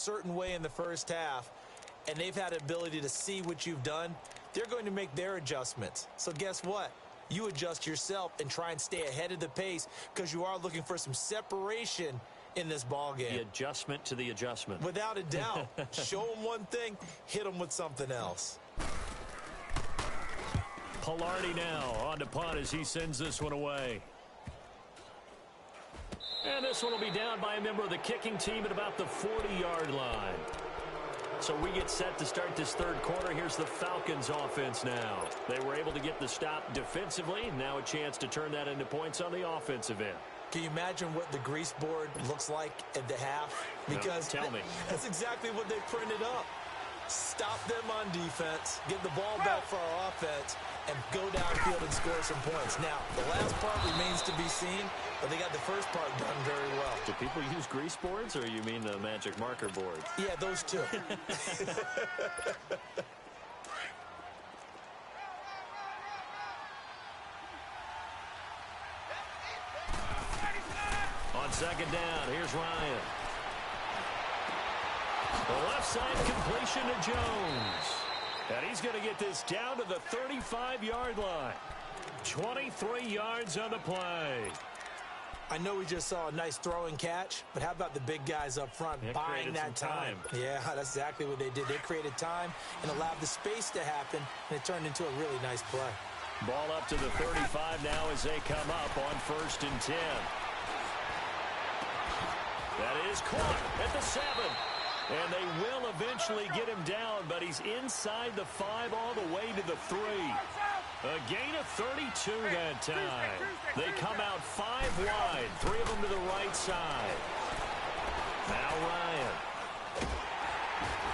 certain way in the first half, and they've had an ability to see what you've done, they're going to make their adjustments. So guess what? You adjust yourself and try and stay ahead of the pace because you are looking for some separation in this ball game. The adjustment to the adjustment. Without a doubt. Show them one thing, hit them with something else. Pilardi now on to punt as he sends this one away. And this one will be down by a member of the kicking team at about the 40-yard line. So we get set to start this third quarter. Here's the Falcons offense now. They were able to get the stop defensively. Now a chance to turn that into points on the offensive end. Can you imagine what the grease board looks like at the half? Because no, tell me. That's exactly what they printed up. Stop them on defense, get the ball back for our offense, and go downfield and score some points. Now, the last part remains to be seen, but they got the first part done very well. Do people use grease boards, or you mean the magic marker boards? Yeah, those two. On second down, here's Ryan. The left side completion to Jones. And he's going to get this down to the 35-yard line. 23 yards on the play. I know we just saw a nice throw and catch, but how about the big guys up front buying that time? Yeah, that's exactly what they did. They created time and allowed the space to happen, and it turned into a really nice play. Ball up to the 35 now as they come up on 1st and 10. That is caught at the 7. And they will eventually get him down, but he's inside the 5 all the way to the 3. A gain of 32 that time. They come out 5 wide, 3 of them to the right side. Now Ryan.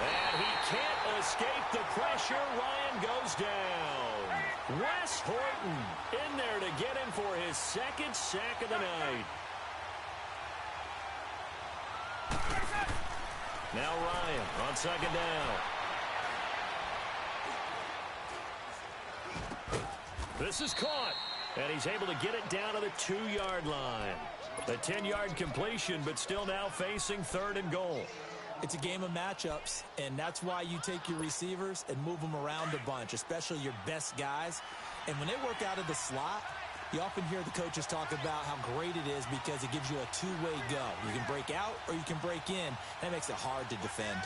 And he can't escape the pressure. Ryan goes down. Wes Horton in there to get him for his 2nd sack of the night. Now Ryan on 2nd down. This is caught, and he's able to get it down to the 2-yard line. A 10-yard completion, but still now facing 3rd and goal. It's a game of matchups, and that's why you take your receivers and move them around a bunch, especially your best guys. And when they work out of the slot, you often hear the coaches talk about how great it is because it gives you a two-way go. You can break out or you can break in. That makes it hard to defend.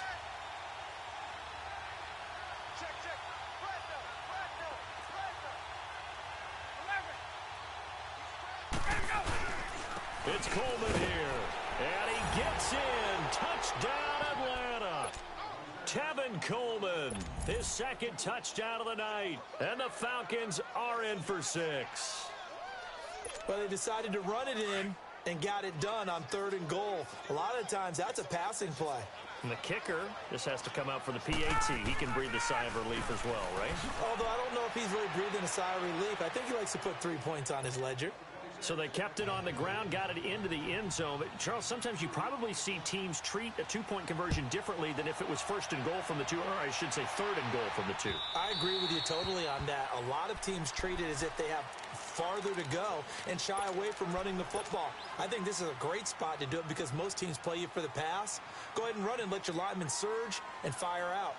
It's Coleman here, and he gets in. Touchdown, Atlanta. Tevin Coleman, his 2nd touchdown of the night, and the Falcons are in for 6. Well, they decided to run it in and got it done on 3rd and goal. A lot of times, that's a passing play. And the kicker just has to come out for the PAT. He can breathe a sigh of relief as well, right? Although I don't know if he's really breathing a sigh of relief. I think he likes to put 3 points on his ledger. So they kept it on the ground, got it into the end zone. But, Charles, sometimes you probably see teams treat a 2-point conversion differently than if it was 1st and goal from the 2, or I should say 3rd and goal from the 2. I agree with you totally on that. A lot of teams treat it as if they have farther to go and shy away from running the football. I think this is a great spot to do it because most teams play you for the pass. Go ahead and run and let your linemen surge and fire out.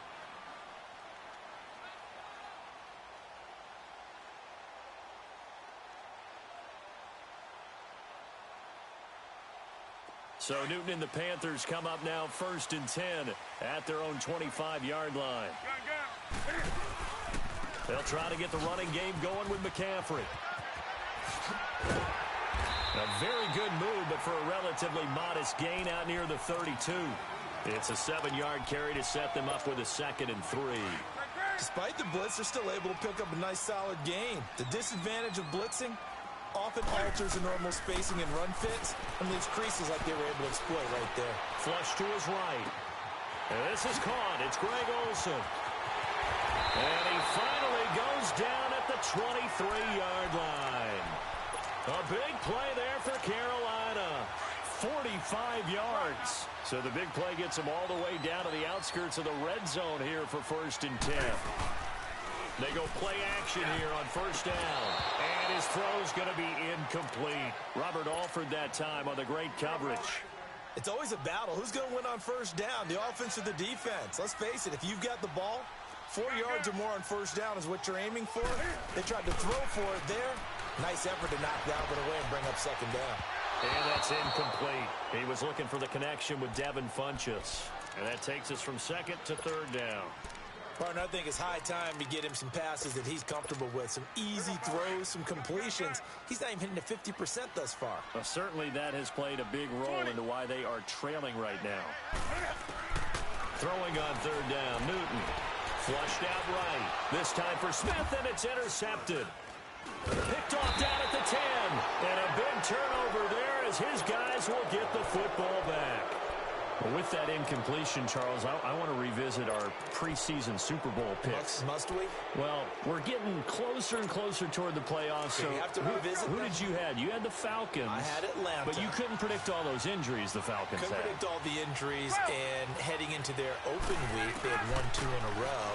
So Newton and the Panthers come up now 1st and 10 at their own 25-yard line. They'll try to get the running game going with McCaffrey. A very good move, but for a relatively modest gain out near the 32. It's a 7-yard carry to set them up with a 2nd and 3. Despite the blitz, they're still able to pick up a nice solid gain. The disadvantage of blitzing often alters the normal spacing and run fits and leaves creases like they were able to exploit right there. Flush to his right. And this is caught. It's Greg Olsen. And he finally goes down at the 23-yard line. A big play there for Carolina. 45 yards. So the big play gets them all the way down to the outskirts of the red zone here for 1st and 10. They go play action here on 1st down. And his throw's going to be incomplete. Robert Alford that time on the great coverage. It's always a battle. Who's going to win on first down, the offense or the defense? Let's face it, if you've got the ball, 4 yards or more on first down is what you're aiming for. They tried to throw for it there. Nice effort to knock that one away and bring up second down. And that's incomplete. He was looking for the connection with Devin Funchess. And that takes us from second to third down. Partner, I think it's high time to get him some passes that he's comfortable with. Some easy throws, some completions. He's not even hitting to 50% thus far. Well, certainly that has played a big role into why they are trailing right now. Throwing on third down, Newton. Flushed out right. This time for Smith, and it's intercepted. Picked off down at the 10. And a big turnover there as his guys will get the football back. Well, with that incompletion, Charles, I want to revisit our preseason Super Bowl picks. Must we? Well, we're getting closer and closer toward the playoffs. So you have to revisit who did you have? You had the Falcons. I had Atlanta. But you couldn't predict all those injuries the Falcons Couldn't had. predict all the injuries, and heading into their open week, they had won 2 in a row,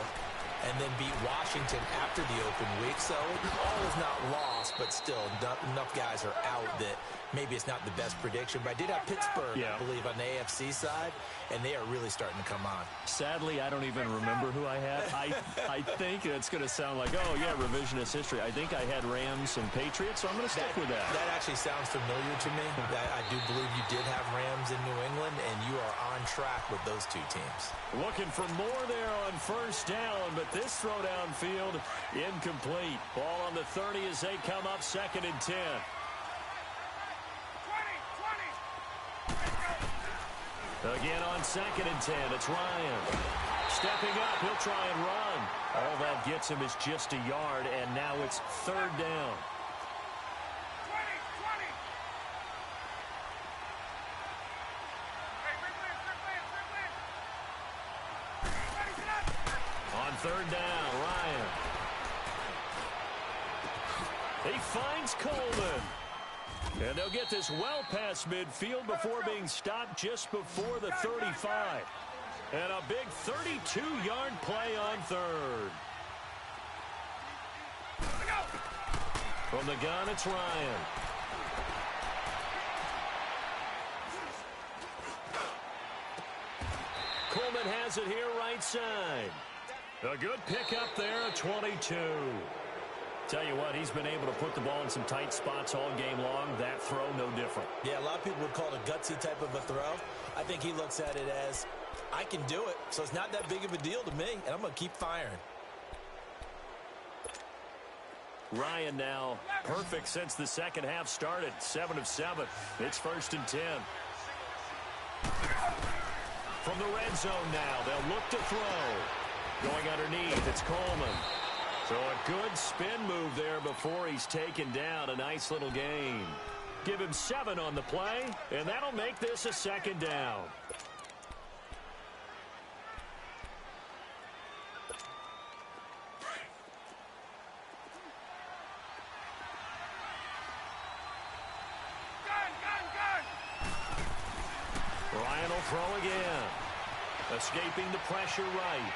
and then beat Washington after the open week. So all is not lost, but still enough guys are out that maybe it's not the best prediction. But I did have Pittsburgh, I believe, on the AFC side, and they are really starting to come on. Sadly, I don't even remember who I had. I think it's going to sound like, oh, yeah, revisionist history. I think I had Rams and Patriots, so I'm going to stick with that. That actually sounds familiar to me. I do believe you did have Rams in New England, and you are on track with those two teams. Looking for more there on first down, but this throw downfield incomplete. Ball on the 30 as they come up second and 10. Again on second and 10, it's Ryan. Stepping up, he'll try and run. All that gets him is just a yard, and now it's third down. On third down, Ryan. He finds Coleman. And they'll get this well past midfield before being stopped just before the 35. And a big 32-yard play on third. From the gun, it's Ryan. Coleman has it here right side. A good pickup there at 22. Tell you what, he's been able to put the ball in some tight spots all game long. That throw, no different. Yeah, a lot of people would call it a gutsy type of a throw. I think he looks at it as, I can do it, so it's not that big of a deal to me, and I'm going to keep firing. Ryan now perfect since the second half started. 7 of 7. It's first and 10. From the red zone now, they'll look to throw. Going underneath, it's Coleman. So a good spin move there before he's taken down. A nice little gain. Give him 7 on the play, and that'll make this a second down. Ryan will throw again. Escaping the pressure right.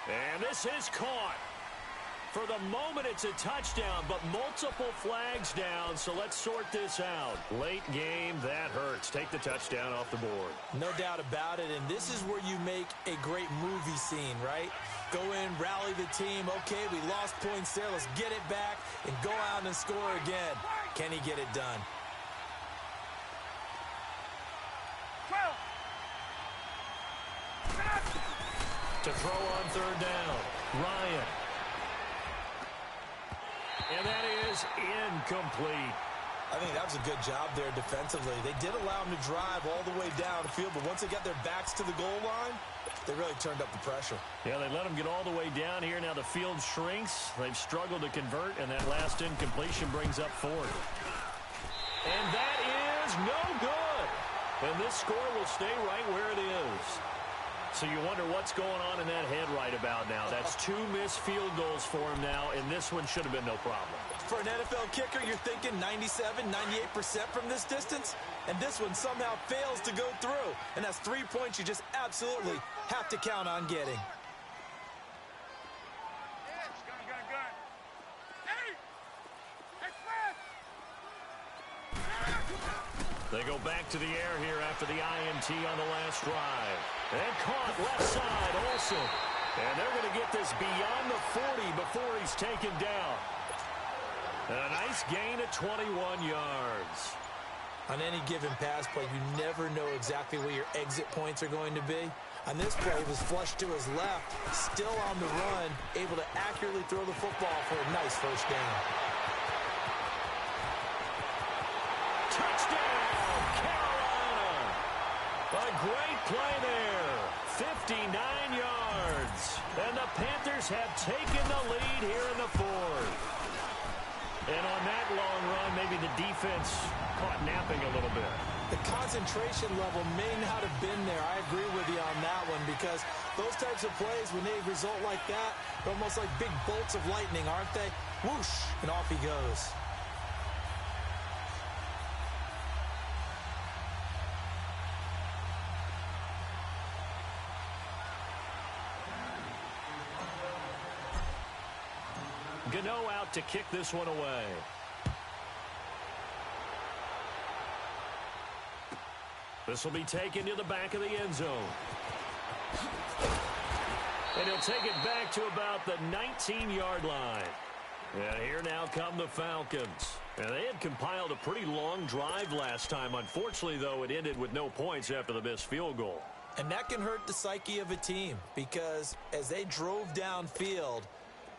And this is caught. For the moment, it's a touchdown, but multiple flags down, so let's sort this out. Late game, that hurts. Take the touchdown off the board. No doubt about it, and this is where you make a great movie scene, right? Go in, rally the team. Okay, we lost points there. Let's get it back and go out and score again. Can he get it done? To throw on third down, Ryan. And that is incomplete. I think that was a good job there defensively. They did allow him to drive all the way down the field, but once they got their backs to the goal line, they really turned up the pressure. Yeah, they let him get all the way down here. Now the field shrinks. They've struggled to convert, and that last incompletion brings up fourth. And that is no good. And this score will stay right where it is. So you wonder what's going on in that head right about now. That's 2 missed field goals for him now, and this one should have been no problem. For an NFL kicker, you're thinking 97, 98% from this distance, and this one somehow fails to go through. And that's 3 points you just absolutely have to count on getting. They go back to the air here after the INT on the last drive. And caught left side, Olsen. And they're going to get this beyond the 40 before he's taken down. And a nice gain of 21 yards. On any given pass play, you never know exactly where your exit points are going to be. On this play, he was flushed to his left, still on the run, able to accurately throw the football for a nice first down. Touchdown, Carolina! A great play there. 59 yards. And the Panthers have taken the lead here in the fourth. And on that long run, maybe the defense caught napping a little bit. The concentration level may not have been there. I agree with you on that one, because those types of plays, when they result like that, they're almost like big bolts of lightning, aren't they? Whoosh, and off he goes. Gano out to kick this one away. This will be taken to the back of the end zone. And he'll take it back to about the 19-yard line. And here now come the Falcons. And they had compiled a pretty long drive last time. Unfortunately, though, it ended with no points after the missed field goal. And that can hurt the psyche of a team, because as they drove downfield,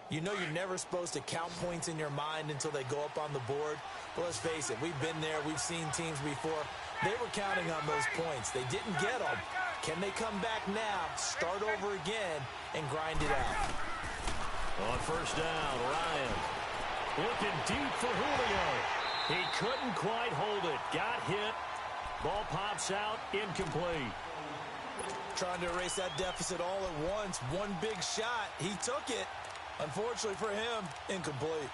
you know you're never supposed to count points in your mind until they go up on the board. But let's face it, we've been there. We've seen teams before. They were counting on those points. They didn't get them. Can they come back now, start over again, and grind it out? On first down, Ryan looking deep for Julio. He couldn't quite hold it. Got hit. Ball pops out, incomplete. Trying to erase that deficit all at once. One big shot. He took it. Unfortunately for him, incomplete.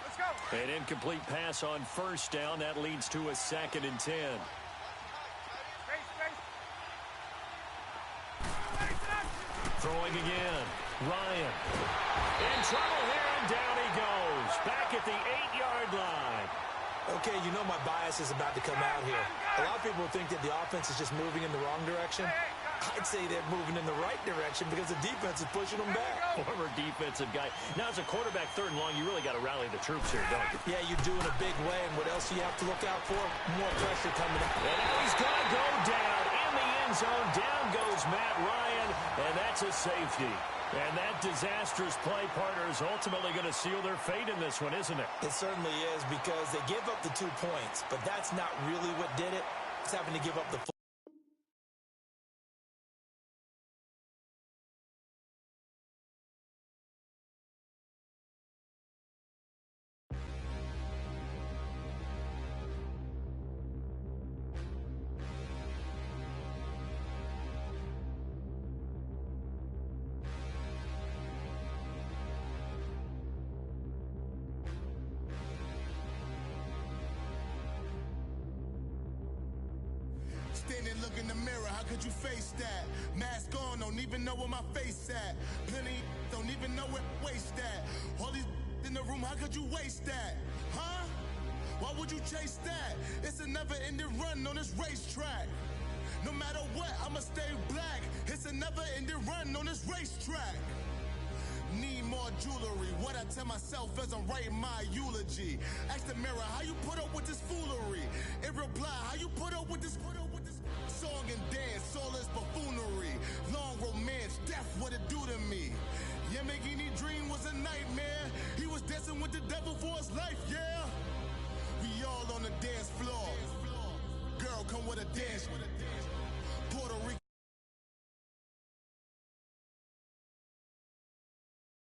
Let's go. An incomplete pass on first down. That leads to a 2nd and 10. Throwing again. Ryan. In trouble here, and down he goes. Back at the 8-yard line. Okay, you know my bias is about to come out here. A lot of people think that the offense is just moving in the wrong direction. I'd say they're moving in the right direction because the defense is pushing them back. Former defensive guy. Now, as a quarterback, 3rd and long, you really got to rally the troops here, don't you? Yeah, you do in a big way, and what else do you have to look out for? More pressure coming up. And now he's going to go down in the end zone. Down goes Matt Ryan, and that's a safety. And that disastrous play, partner, is ultimately going to seal their fate in this one, isn't it? It certainly is, because they give up the 2 points, but that's not really what did it. It's having to give up the Standing, look in the mirror, how could you face that? Mask on, don't even know where my face at. Plenty, don't even know where waste at. All these in the room, how could you waste that? Huh? Why would you chase that? It's a never-ending run on this racetrack. No matter what, I'ma stay black. It's a never-ending run on this racetrack. Need more jewelry. What I tell myself as I'm writing my eulogy. Ask the mirror, how you put up with this foolery? In reply, how you put up with this song and dance, all this buffoonery. Long romance, death, what it do to me? Yamagini dream was a nightmare. He was dancing with the devil for his life, yeah. We all on the dance floor. Girl, come with a dance.